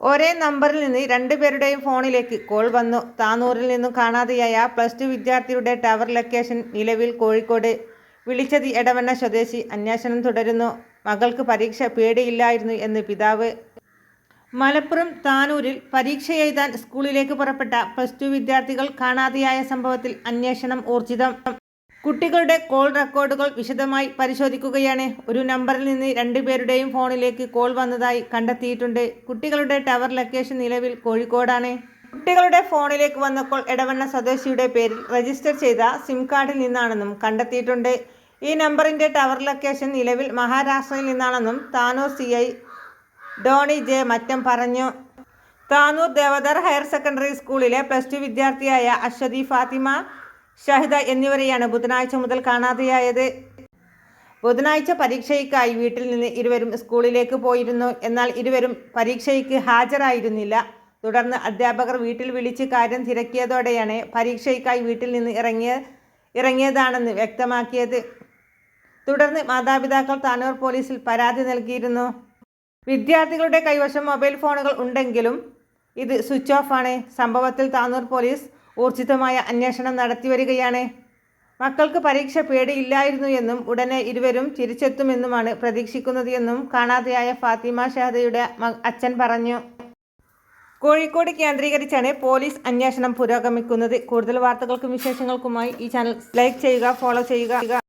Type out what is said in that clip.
ഒരേ നമ്പറിൽ നിന്ന് രണ്ടുപേരുടെയും ഫോണിലേക്ക് കോൾ വന്നു. താനൂരിൽ നിന്നും കാണാതെയായ +2 വിദ്യാർത്ഥിയുടെ ടവർ ലൊക്കേഷൻ നിലവിൽ കോഴിക്കോട്. വിളിച്ചത് എടവണ്ണ സ്വദേശി. അന്വേഷണം തുടരുന്നു. മകൾക്ക് പരീക്ഷ പേടിയില്ലായിരുന്നു എന്ന് പിതാവ്. മലപ്പുറം താനൂരിൽ പരീക്ഷയെഴുതാൻ സ്കൂളിലേക്ക് പുറപ്പെട്ട +2 വിദ്യാർത്ഥികൾ കാണാതെയായ സംഭവത്തിൽ അന്വേഷണം ഊർജിതം. കുട്ടികളുടെ കോൾ റെക്കോർഡുകൾ വിശദമായി പരിശോധിക്കുകയാണ്. ഒരു നമ്പറിൽ നിന്ന് രണ്ടുപേരുടെയും ഫോണിലേക്ക് കോൾ വന്നതായി കണ്ടെത്തിയിട്ടുണ്ട്. കുട്ടികളുടെ ടവർ ലൊക്കേഷൻ നിലവിൽ കോഴിക്കോടാണ്. കുട്ടികളുടെ ഫോണിലേക്ക് വന്ന കോൾ എടവണ്ണ സ്വദേശിയുടെ പേരിൽ രജിസ്റ്റർ ചെയ്ത സിം കാർഡിൽ നിന്നാണെന്നും കണ്ടെത്തിയിട്ടുണ്ട്. ഈ നമ്പറിന്റെ ടവർ ലൊക്കേഷൻ നിലവിൽ മഹാരാഷ്ട്രയിൽ നിന്നാണെന്നും താനൂർ CI ഡോണി ജെ മറ്റം പറഞ്ഞു. താനൂർ ദേവദർ ഹയർ സെക്കൻഡറി സ്കൂളിലെ +2 വിദ്യാർത്ഥിയായ അശ്വതി, ഫാത്തിമ, ഷഹിദ എന്നിവരെയാണ് ബുധനാഴ്ച മുതൽ കാണാതെയായത്. ബുധനാഴ്ച പരീക്ഷയ്ക്കായി വീട്ടിൽ നിന്ന് ഇരുവരും സ്കൂളിലേക്ക് പോയിരുന്നു. എന്നാൽ ഇരുവരും പരീക്ഷയ്ക്ക് ഹാജരായിരുന്നില്ല. തുടർന്ന് അധ്യാപകർ വീട്ടിൽ വിളിച്ച് കാര്യം തിരക്കിയതോടെയാണ് പരീക്ഷയ്ക്കായി വീട്ടിൽ നിന്ന് ഇറങ്ങിയതാണെന്ന് വ്യക്തമാക്കിയത്. തുടർന്ന് മാതാപിതാക്കൾ താനൂർ പോലീസിൽ പരാതി നൽകിയിരുന്നു. വിദ്യാർത്ഥികളുടെ കൈവശം മൊബൈൽ ഫോണുകൾ ഉണ്ടെങ്കിലും ഇത് സ്വിച്ച് ഓഫ് ആണ്. സംഭവത്തിൽ താനൂർ പോലീസ് ഊർജിതമായ അന്വേഷണം നടത്തിവരികയാണ്. മക്കൾക്ക് പരീക്ഷ പേടിയില്ലായിരുന്നു എന്നും ഉടനെ ഇരുവരും തിരിച്ചെത്തുമെന്നുമാണ് പ്രതീക്ഷിക്കുന്നത് എന്നും കാണാതെയായ ഫാത്തിമ ഷഹദയുടെ അച്ഛൻ പറഞ്ഞു. കോഴിക്കോട് കേന്ദ്രീകരിച്ചാണ് പോലീസ് അന്വേഷണം പുരോഗമിക്കുന്നത്. കൂടുതൽ വാർത്തകൾക്കും വിശേഷങ്ങൾക്കുമായി ഈ ചാനൽ ലൈക്ക് ചെയ്യുക, ഫോളോ ചെയ്യുക.